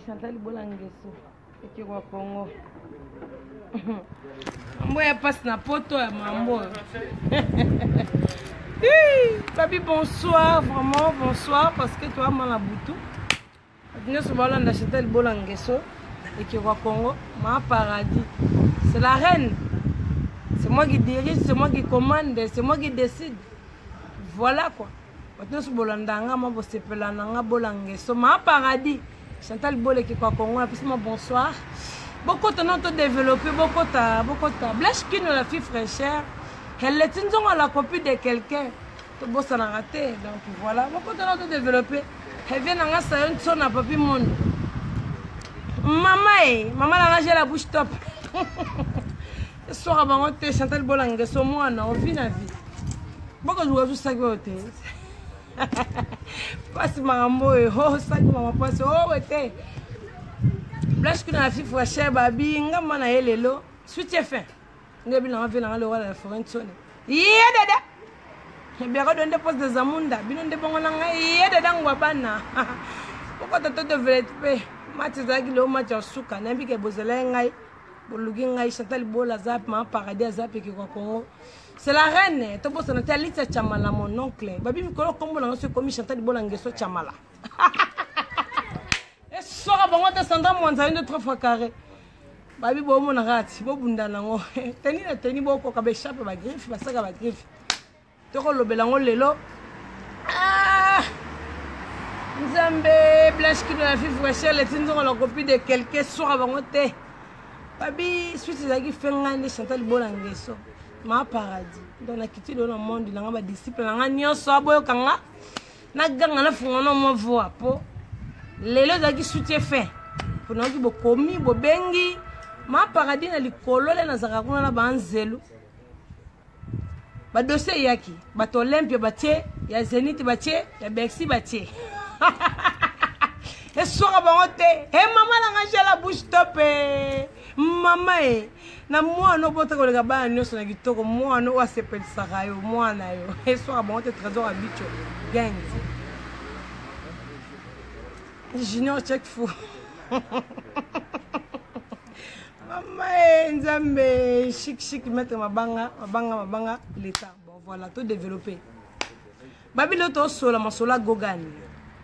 Chantal Bolangeso et au Congo. Moi, passe na poto à mambo. Papi, bonsoir, vraiment bonsoir, parce que toi, Malaboutou. Nous sommes à Chantal Bolangeso et au Congo, ma paradis. C'est la reine. C'est moi qui dirige, c'est moi qui commande, c'est moi qui décide. Voilà quoi. Nous sommes à Bolangeso, ma paradis. Chantal Bolé qui est au Congo, bonsoir. Beaucoup de notre développé, beaucoup de Blanche qui nous la fille fraîcheur. Elle est une la copie de quelqu'un. Tout beau ça n'a raté. Donc voilà, beaucoup de notre développé. Elle vient dans un son à papi monde. Maman a rangé la bouche top. Ce soir avant on Chantal Bolangeso moi on vit la vie. Beaucoup de joueurs tout ça que passe maman oh ça que maman passe oh était. Blanche qui n'a fille fraîcheur babi ngama na elelo suite fin ngabi na vela ngalo wala foreign zone dada bien redonner poste des amunda bino de bongo na ngai dada ngwa bana pourquoi toto développer match za kilo match suka na mbike bozela ngai bolugi ngai Chantal Bola zap ma paradis zap ki ko Congo c'est la reine to bossa na talita chamala mon oncle babi mikolo kombo na so comme Chantal Bolangeso chamala sora bango descendant mwanza une 3 fois carré babi bo mona rati bo bunda nango teni bo ko ka be chape ba griffe ba saka ba griffe to ko lobela ngo lelo Nzambe Blanche qui la fille fraîcheur les tinzo la copie de quelqu'un sora bango te babi suite zaki fenga ne Chantal Bolangeso ma paradis dans la quitté dans le monde na ba disciple na nyonso aboyo kanga na ganga na funga no mo voix po lelo zaki soutien fin pour nous bo komi bo bengi ma paradis na likolo le na zaka kuna na banzelu ba dossier yaki ba to Olympia batie ya Zenith batie ya Bexi batie et sora bangote et maman la nganja la bouche top maman na moi no bota ko le gaba nyoso na kitoko moi no wa sepel sakayo moi na yo et sora bangote trésor habituel gang Junior check fou. Maman, Nzambe, chic, mettre ma banga, l'état. Bon, voilà, tout développé. Babiloto sola, ma sola gogan.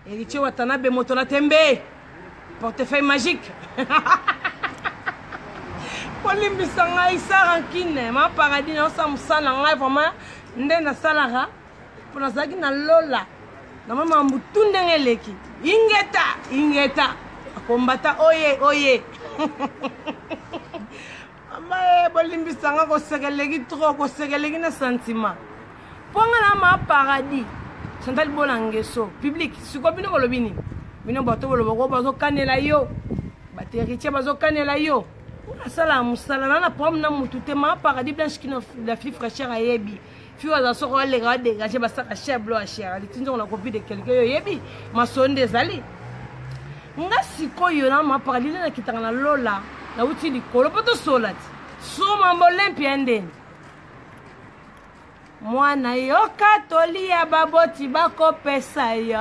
Héritier Watanabe, motola tembe. Portefeuille magique. Polimbi sanga, isa rankine. Ma paradis, non, ça moussana, vraiment. Ndena salara. Pour la zagi na lola. Na mama mutunde ngeleki. Ingeta akombata oye mama bolimbi sanga ko segelegi trop ko segelegi na sentiment ponga na ma paradis Chantal Bolangeso public siko bino ko lobini bino bato bolo ko bazo kanela yo bateritie bazo kanela yo una sala musala na prom na mutute ma paradis Blanche qui la fille fraîcheur ayebi fi wa so ko le ga dégager ba saka chef blo a cher les tinzo na copie de quelqu'un yo yebi ma sonde zali nga sikoyo na ma paradis na kitanga na lola na uti likolo poto solati so mambo Olympia ndeni mwana yo katoli ya baboti bakopesa yo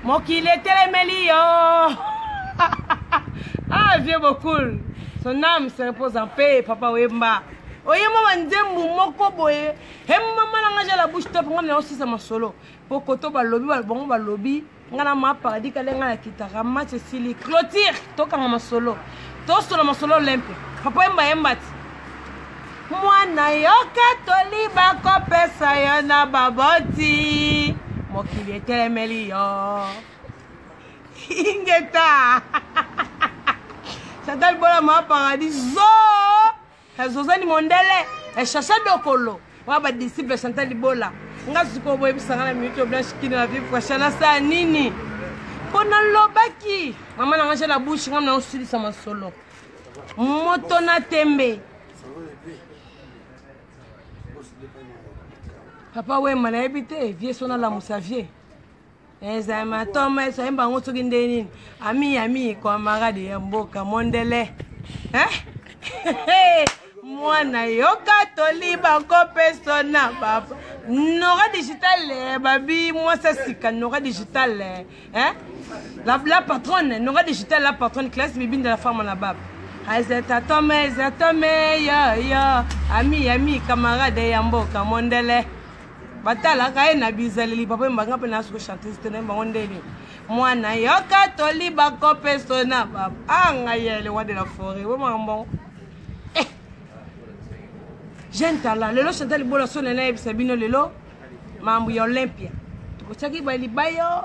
mokili etelemeli yo ah vieux beaucoup son âme se repose en paix papa Wemba oye mama nzembu moko boye he mama na ngaja la bouche top ngam na aussi sama solo poko to balobi bongo balobi ngana ma paradis kalenga na kitaka match sili clôture to kanga masolo to solo masolo Olympia papa Wemba mwana yo katoli bakopesa yo na baboti mokili etelemeli yo ingeta Chantal Bola ma paradis Zozani Mondele et Chacha Dokolo wa ba disciple Chantal Bola nga suko boye bisanga na minute Blanche qui na vie prochaine sa nini pona lobaki mama na nganja la bouche ngam na osuli sama solo moto na tembe papa Wemba na ebite vie sona la musavie ezama toma so emba ngoto kindeni ami kwa marade ya mboka Mondele mwana yoka toliba ko persona papa Nora digital babi moi ça sika Nora digital hein la patronne Nora digital la patronne classe bibine de la femme en la bab Azeta tome ya ami camarade yambo kamondele batala kae na bizaleli papa mbanga pe na suko chanteuse tene mbondeli mwana yoka toliba ko persona papa anga yele wa de la forêt wo mambo jeune talent lelo chantel bola sonene ebisabino lelo mambo ya Olympia tukochaki bali bayo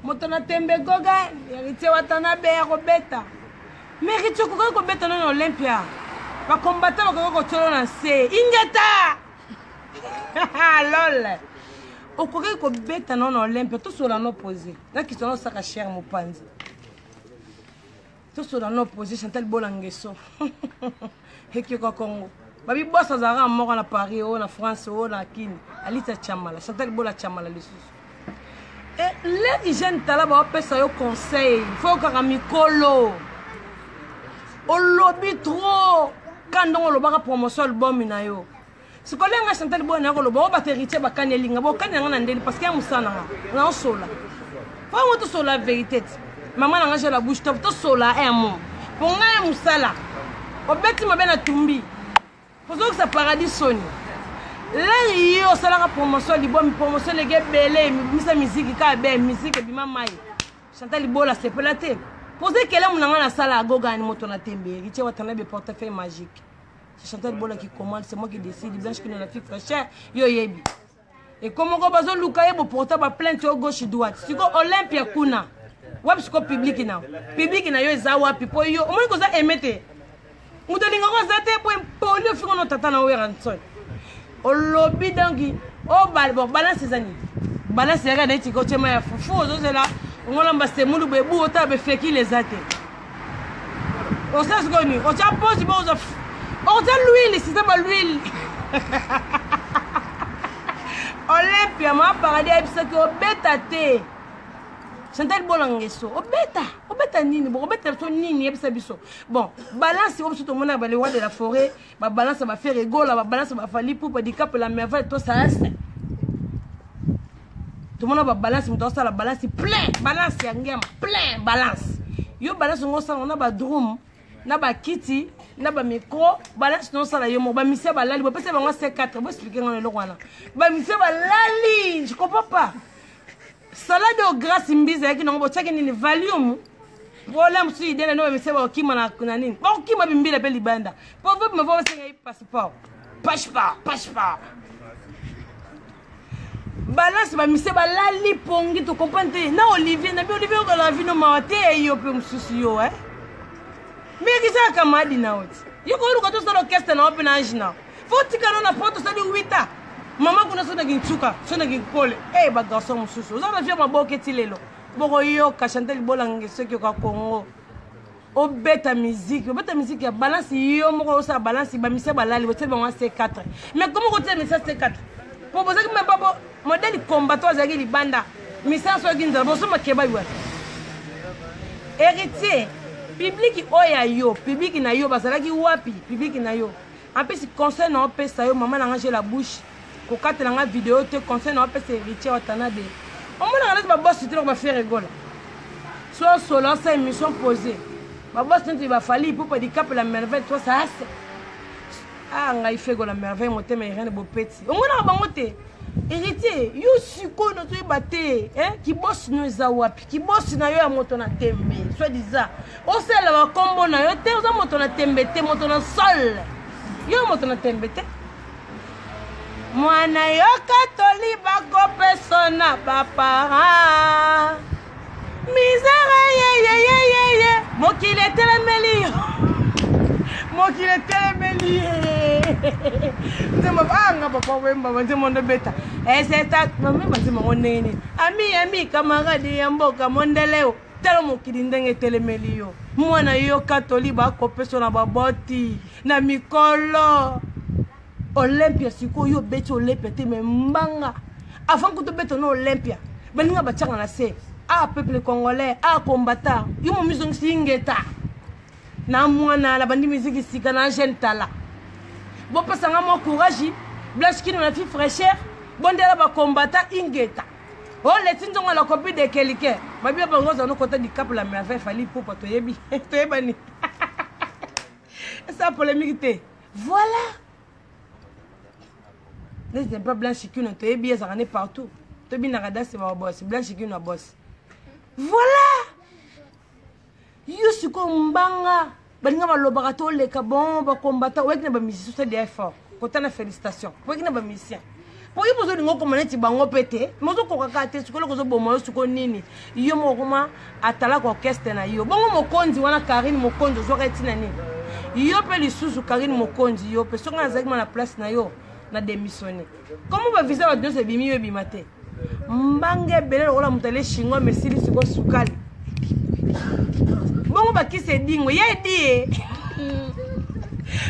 motona tembe goga yarite watana be ya robeta mérite ko beta na Olympia ba combattant ko tolo na se ingeta lol okoki ko beta na Olympia to sola no poser na ki sono saka cher mo panzi to sola no poser chantel bola ngeso heki ko Congo babi bossa zara moko na Paris ou na France ou na Kini alita chamala chantel bola chamala lisusu et les jeunes talaba pesa yo conseil faut ka mikolo o lobby trop quand on le baka promotion album na yo siko lenga chantel bola na ko lo ba baterité bakane linga bo kananga na ndeli parce que musana na on sola faut on to sola vérité maman na ngage la bouche top to sola un mot pour nga musala o beti mabena tumbi pour que ça paradis sonne là yo sala ka promotion libom promotion les gars belé misa musique ka be musique bima mai chantel bola c'est pelaté posez quelle est mon sala goga ni moto na tembe riche watana be portefeuille magique c'est chantel bola qui commande c'est moi qui décide blanche qui ne la fille fraîcheur yo yebi et comment ko bazo luka yebo portable plainte au gauche droite siko Olympia kuna wap siko public na yo eza wapi po yo omoni ko za emete mudalinga ko za te po polio fiko no tata na weranson o lobby dangi o balbo balance zani balance ya ga tiko chema ya fufu ozozela ngona mbaste mulu bebu ota be feki les até on sait ce qu'on dit on t'a posé bon on t'a l'huile c'est pas l'huile Olympia ma paradis ebisa ko beta te chantel bolangeso obeta nini bon obeta to nini ebisa biso bon balance o biso to mona ba le roi de la forêt ba balance ba faire rigola ba balance ba fali pour handicap la merveille to ça tout le monde va balance mais dans la balance plein balance ya ngema plein balance yo balance ngosa on a ba drum na ba kiti na ba micro balance non sala yo mo ba mise ba lali ba pese ba ngo C4 bo expliquer ngone lo wana ba mise ba lali je comprends pas salade au grâce mbiza ki no bo check ni volume problème su idée na mise ba okima na nini ba okima bimbila pe libanda po vo me vo se passeport passeport balance ba mise ba lali pongi to comprendre na Olivier ko la vie no mawate yo pe msusu yo mais qui ça kamadi na oti yo ko ruka to sala orchestre na open age na faut tika na poto sali 8 mama kuna sona ginchuka sona ginkole ba garçon msusu za na vie maboke tilelo boko yo ka chantel bolange seki ka Congo o beta musique ya balance yo moko sa balance ba mise ba lali bote ba C4 mais comment ko te mise C4 proposer que même pas modèle combattant zaki libanda mission so ginza bo so makeba yo héritier public oya yo public na yo bazalaki wapi public na yo en plus conseil na pesa yo maman na ranger la bouche ko katela nga vidéo te conseil na pesa héritier watana de on mona na ba boss te ba faire rigola so solo sa émission posée ba boss te ba fali pour handicap la merveille toi ça nga fait go la merveille moté mais rien de beau petit on mona ba moté héritier yo siko no to baté qui boss no za wapi qui boss na yo ya moto na tembe soit disant o sela ba kombo na yo te za moto na tembe te moto na sol yo moto na tembe te mwana yo katoli ba ko persona papa misère ye mokile telemeli Zema banga papa wemba wanzema ndo beta c'est ça mama wanzema onene ami camarade ya mboka mondeleo telo mokili ndenge telemeli yo mwana yo katoli ba ko persona baboti na mikolo Olympia siko yo beti Olympia te me mbanga avant que to beto no Olympia baninga bachanga na se peuple congolais combattant yo mo misong singeta na mwana la bandi musique sika na jeune tala Bon, parce que mon courage, blanche qui nous a fait fraîcheur, bon, de la combattant ingeta. Oh, les tins ont la copie de quelqu'un. Ma bien, par contre, côté du cap, la mère fallu pour pas te yebi. Te yebani. Ça polémique. Voilà. N'hésitez pas blanche qui nous te yebi, ça en est partout. Te bien nagada c'est ma boss, blanche qui nous a boss. Voilà. Yo suko mbanga. Balinga ba lobarato le kabon ba combattant. Ouais, qui n'a pas mis sur des efforts. Côté na félicitations. Ouais, qui n'a pas mis ça. Pour y poser une communauté bango pété, mozo ko kakate suko ko zo bomo suko nini. Yo mo kuma atala ko orchestre na yo. Bongo mokonzi wana Karine mokonzi zo reti na nini. Yo pe lisusu Karine mokonzi yo pe songa zaki na place na yo na démissionner. Comment va visa wa deux se bimi yo bimate. Mbange belé ola mutale shingo mesili suko sukali. Bongo ba ki se dingo ye di.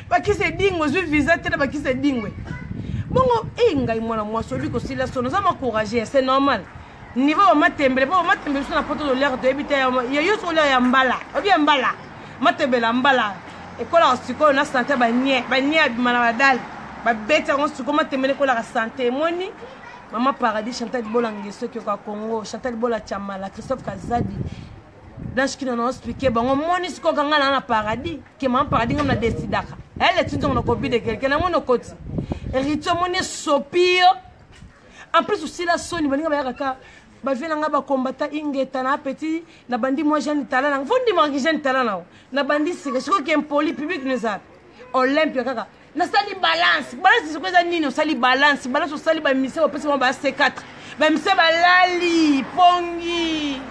Ba ki se dingo zo visa tena ba ki se dingo. Bongo ngai mwana mwasi obi kosila sono za m'encourager c'est normal niveau matembele po matembele so na poto de l'air de ebita ya yo so ya mbala obi mbala matembele mbala ekola osiko na santé ba nie bimana badal ba beta on siko matembele ko la santé moni mama paradis Chantal Bolangue ce que ka Congo Chantal Bola Chamala Christophe Kazadi dans qui nous expliquer bon moni siko kanga na paradis que mama paradis ngam na decidaka elle est une copie de quelqu'un na mon côté Rito moni sopio. En plus aussi la soni balinga ba yaka ba vena nga ba combattant ingeta na petit na bandi moi jeune talent vondi mo jeune talent na bandi sika siko ki impoli public nous a Olympia kaka na sali balance siko za nini sali balance sali ba mise ba pesi ba C4 ba mise ba lali pongi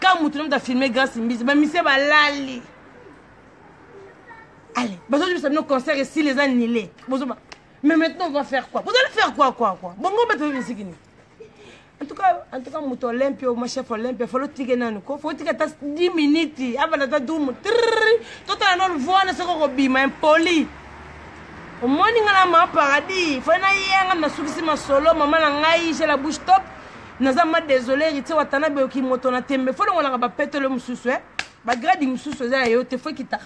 quand mutu na filmer grâce mbisi ba mise ba lali allez bazo je nos concert ici les annulés bozo ba. Mais maintenant, on va faire quoi? Vous allez faire quoi? Bon, on va mettre musique. En tout cas, mon Olympia, mon chef Olympia, il faut le tirer dans le corps. Il faut tirer 10 minutes. Avant de faire tout, tout le monde voit ce qu'on a mais impoli. Au moins, il y a un paradis. Il faut que ma solo, maman, j'ai la bouche top. Nous sommes désolés, il y a un qui moto na tembe. Il faut que péter le moussous. Bah, grade moussous, il faut qu'il t'a.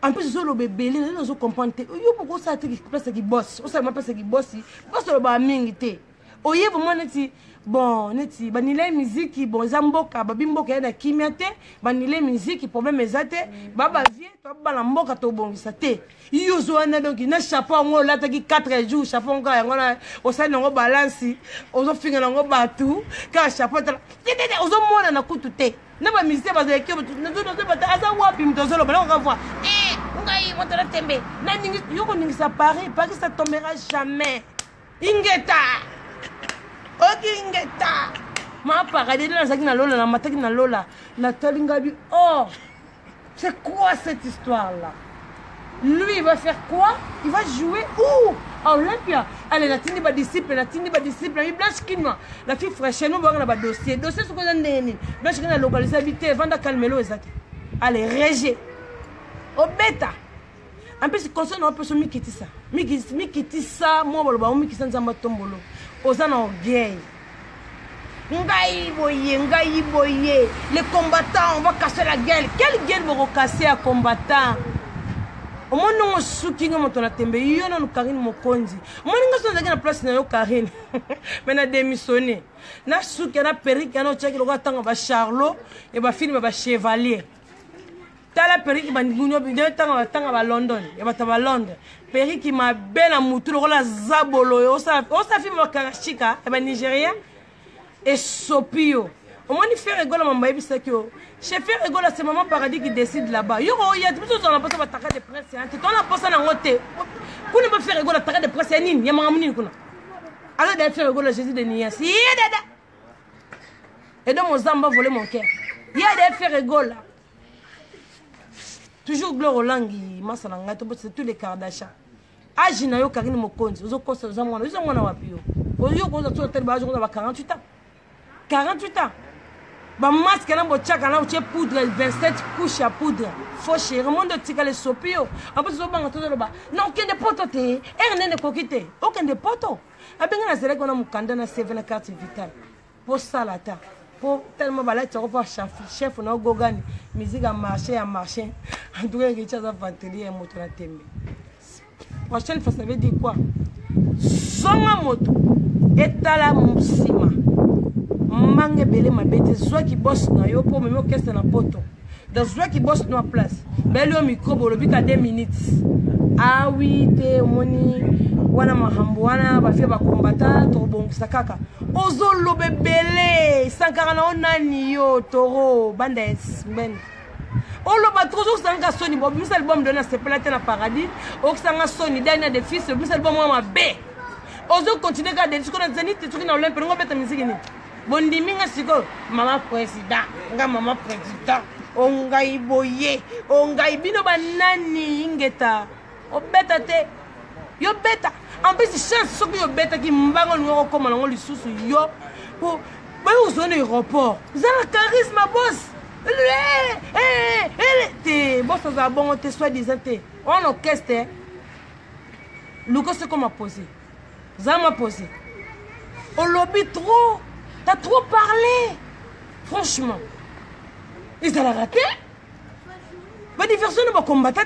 En plus, le bébé, ils ont compris. Il y a beaucoup de choses qui bossent. On sait pas ce qui bosse. Parce que le baming était. Oye, vraiment, neti bon, neti. Banile musique, bon, zamboka, babimboka yana kimiate. Banile musique, problème ezate. Baba vie, toi balamboka to bon visate. Iyo zoana donc na chapeau ngo là taki 4 jours chapeau ngo yango na osali ngo balance. Ozo finga ngo batu. Ka chapeau ta. Ozo mona na kutu te. Na ba musicien ba zeki na zo ba asa wapi mtozolo ba on va ngai moto tembe na ningi yoko ningi ça paraît pas que ça tombera jamais ingeta ok ingeta ma paradis na zaki na lola na mataki na lola na talinga bi oh c'est quoi cette histoire là lui il va faire quoi il va jouer où à Olympia allez la tindi ba disciple il blanche kinwa la fille fraîche nous ba na dossier ce ko ndeni blanche na localisation vanda calmelo ezaki allez réger au bêta en plus concerne un peu ce mikiti ça moi boloba mikiti nzamba tombolo ozana orgueil ngai boye les combattants on va casser la gueule quelle gueule va casser à combattant au moins non suki ngoto na tembe yo na Karine mokonzi moi nga sonza na place na yo Karine mais na démissionner na suki na perrique na cheki lo tanga ba Charlot et ba film ba Chevalier tala perrique ba ngunyo bi de tanga ba London et ba ta ba Londres perrique ma belle mutu lo la zabolo yo sa film ba Karachika et ba Nigeria et Sopio au moins il fait rigoler mon baby c'est que chef fait rigoler c'est maman paradis qui décide là-bas yo il y a tout ça on a pas ça taka de presse hein tu on a pas ça na ngote kuna ba faire rigoler taka de presse nini ya mama nini kuna alors de faire rigoler Jésus de Nia si dada et donc mon zamba voler mon cœur il y a de faire rigoler toujours gloire au langi masala ngato c'est tous les Kardashian agi na yo Karine mokonzi ozo kosa za mwana wapi yo yo ko za to tel ba jo na 48 ans 48 ans ba masque na bochaka na uche poudre 27 couches à poudre faut chéri monde tika les sopio en plus so banga to ba non aucun de poto te erne ne kokite aucun de poto abenga na zele kona mukanda na 7 carte vitale pour salata pour tellement bala tu repas chef na gogani musique a marché en tout cas qui tcha za vanterie moto na tembe prochaine fois ça veut dire quoi? Zonga moto etala musima mange belé ma bête soit qui bosse na yo pour me orchestre na poto dans soit qui bosse na place belle au micro bolobi ka 2 minutes ah oui te moni wana mahambo wana ba fait ba combattant to bongisa kaka ozolo bebele sankara onani yo toro bandes ben olo ba toujours sanga soni bo mis album de na sepelate na paradis o sanga soni dernier de fils mis album ma be ozo continuer ka de disco na zenith tu na olympe ngo beta musique ni bondi minga siko mama président nga mama président ongai boye ongai bino banani ingeta obeta te yo beta en plus chance so yo beta ki mbango ngo koma ngo lisusu yo po ba yo zone aéroport zala charisme boss te boss za bon te soit disant te on orchestre Luko c'est comme a posé ça m'a posé au lobby trop t'as trop parlé franchement ils ont raté ba diversion ne ba combattre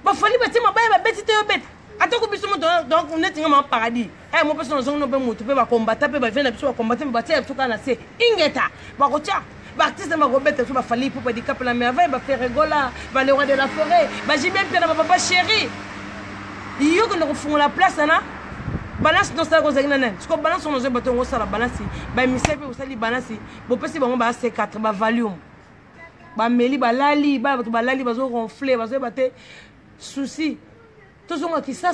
ba fali ba tima ba bête te yo bête atako biso mo donc on est en paradis eh mo personne zone no be moto pe ba combattre pe ba vient biso ba combattre ba tia tout kana se ingeta ba ko tia ba artiste ma go bête ba fali pour ba di cap la merveille ba faire rigola ba le roi de la forêt ba j'ai même père papa chéri yo que nous refont la place là balance dans ça cause ngana parce que balance on bato ngo sala balance ba misé pe osali balance bo pesi bango ba C4 ba volume ba meli ba lali ba bato ba lali bazo ronfler bazo baté souci tout ce qui ça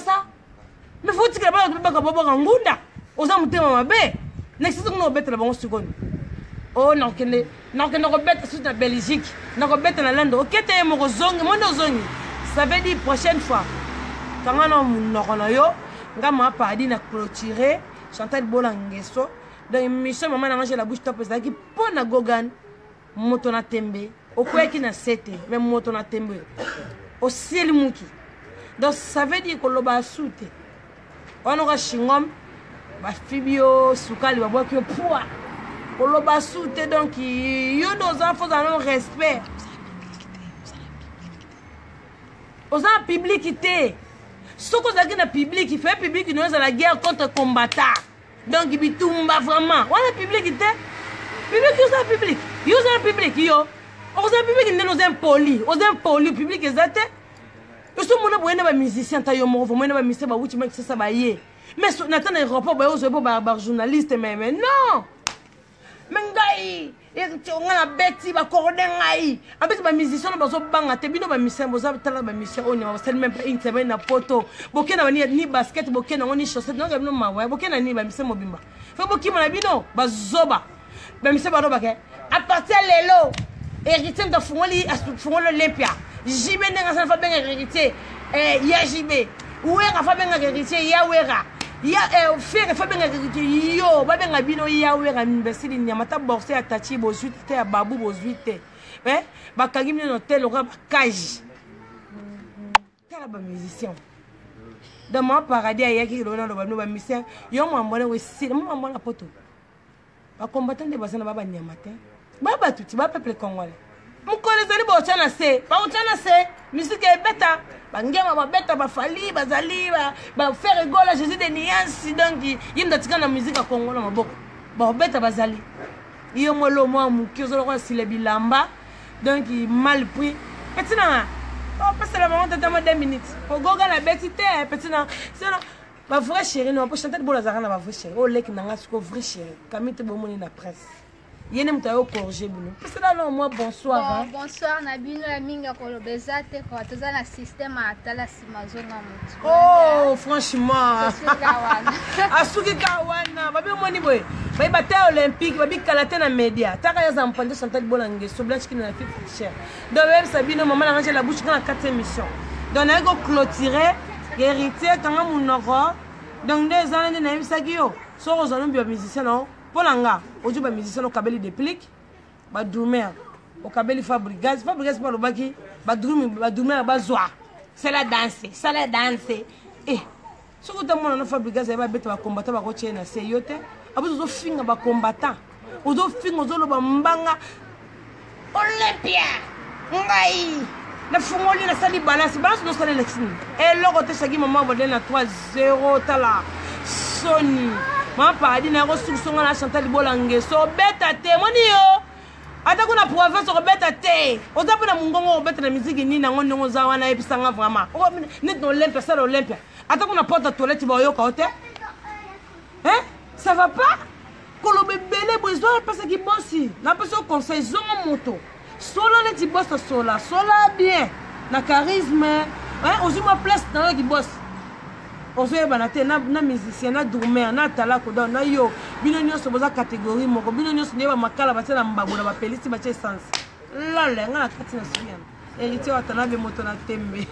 mais faut que ba ka bobo ngunda oza mutema mabe next time no bête la bango seconde oh non que no bête sur la Belgique no bête na lande okete mo zongi mo no zongi ça veut dire prochaine fois quand on a yo ngama paradis na clôturer Chantal Bolangeso dans émission maman na la bouche top ça qui pona gogan moto na tembe okweki na sete même moto na tembe au ciel muki donc ça veut dire que lo ba soute on aura chingom ba fibio sukali ba boki poa ko lo ba soute donc yo nos enfants ont respect aux en publicité. Ce que vous avez dans le public, il fait public, nous sommes à la guerre contre combattants. Donc, il y a vraiment. On a public, il y a public. Il y a public. Il y a public, nous sommes polis. Nous sommes polis, public, exact. Nous sommes des musiciens, nous sommes des musiciens, nous sommes des musiciens. Mais nous avons un rapport, nous sommes des journalistes, mais non. Mais on a bêti ba cordé ngai avec ba musicien ba zo banga te bino ba musicien boza tala ba musicien on va sel même pas une semaine na poto bokena ni basket bokena ngoni chaussette non bino mawa bokena ni ba musicien mobimba fa bokima na bino ba zoba ba musicien ba roba ke à partir lelo héritier de fongoli l'Olympia jibe nga sa fa benga héritier ya jibe ouera fa benga héritier ya wera ya faire fabenga yo babenga bino ya wera mbesili nyamata bourse ya tachi bozuite ya babu bozuite bakangi mino hotel ora bakage tala ba musicien dans mon paradis ya ki lona lo ba musicien yo mo mbona we sile mo mbona poto ba combattant de basana ba nyamata ba tuti ba peuple congolais mukole zali bo chana se musique e beta bangema ba beta ba fali bazali ba faire rigola Jésus de nuances donc yinda tikana musique a Congo na maboko ba beta bazali iyo molo mo mukiozo ko sile bilamba donc mal pris petina oh parce la maman tata 2 minutes pour goga la betité petina c'est ba vrai chérie non pour chanter de bola zakana ba vrai chérie o lek nanga siko vrai chérie kamite bomoni na presse yene mutayo corriger bino parce que là moi bonsoir bonsoir na bino la minga ko lobezate ko toza na système atala simazona mutu oh franchement asuki kawana babi moni boy babi bataille olympique babi kalaté na média taka ya zampande Chantal Bolangeso blanche qui na fait cher donc même Sabino maman a rangé la bouche dans la 4e émission donc on a go clôturer héritier kanga munoko donc 2 ans na yimsaki yo so ozana bio musicien non Polanga, aujourd'hui ba musicien au kabeli déplique, ba drumer au kabeli Fabregas par le baki, ba drumer ba zoa. C'est la danse. Eh, ce que tout le monde Fabregas va bête ba combattant ba coacher na seyote, abuzo zo finga ba combattant. Ozo finga ozo lo ba mbanga Olympia. Ngai. na fungoli na sali balance no sali lexine et loko te saki maman bodé na 3-0 tala soni ma paradis na resourçonga na Chantal Bolangeso beta te moni yo ata kuna province ko beta te oza pona mungongo ko beta na musique ni na ngongo za wana episanga vraiment net no Olympia ça l'Olympia ata kuna porte à toilette ba yo ka hote hein ça va pas kolo bebele besoin parce que bossi na peso conseil zongo moto sola le ti boss sola bien na charisme hein aussi ma place dans qui boss ozoye banate na musicien na dormir na tala ko don na yo bino nyonso boza catégorie moko bino nyonso ne ba makala ba tela mbago na ba pelisi ba che essence lole nga na kati na suyana héritier wa tana be moto na tembe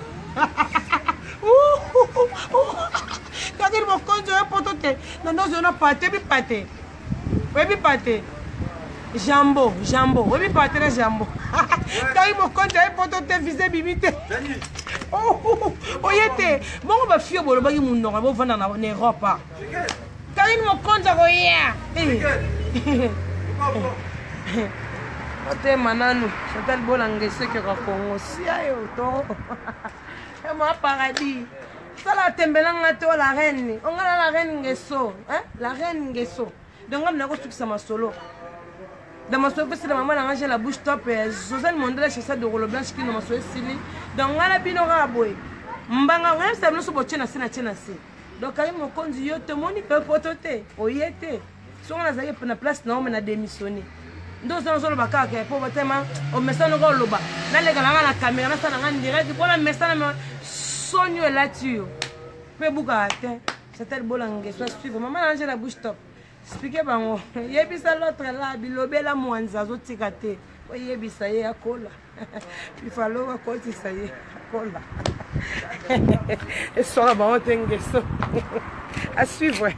kaki mo konjo e potote na ndozo na pate bi pate webi pate jambo webi pate na jambo kaki mo konjo e potote visé bimite oyete bongo ba fio bolo bagi munonga bo vanda na Europe kaki mo konjo ko ya ote mananu Chantal Bolangeso ke ka Congo sia yo to e ma paradis sala tembelanga to la reine ongala la reine Ngeso hein la reine Ngeso donc on a construit ça ma solo dans ma solo c'est la maman a rangé la bouche top José Mondela chez ça de rolo blanche qui no ma solo sili donc on a bino raboy mbanga on ça no so bochena sina chena si donc kay mo konzi yo te moni pe potote oyete so on a zaye na place na on a démissionné ndo so solo bakaka po batema o mesano ko loba na lega na caméra na sana ngani direct bona mesana sonyo est là-dessus. Mais Bougate, Chantal Bolangeso suivre. Maman a la bouche top. Expliquez bango. Yebisa l'autre là, bilobe la mwanza zo tikate. Yebisa ye akola. Il fallait akoti ça y akola. Et so ba on tengeso. À suivre.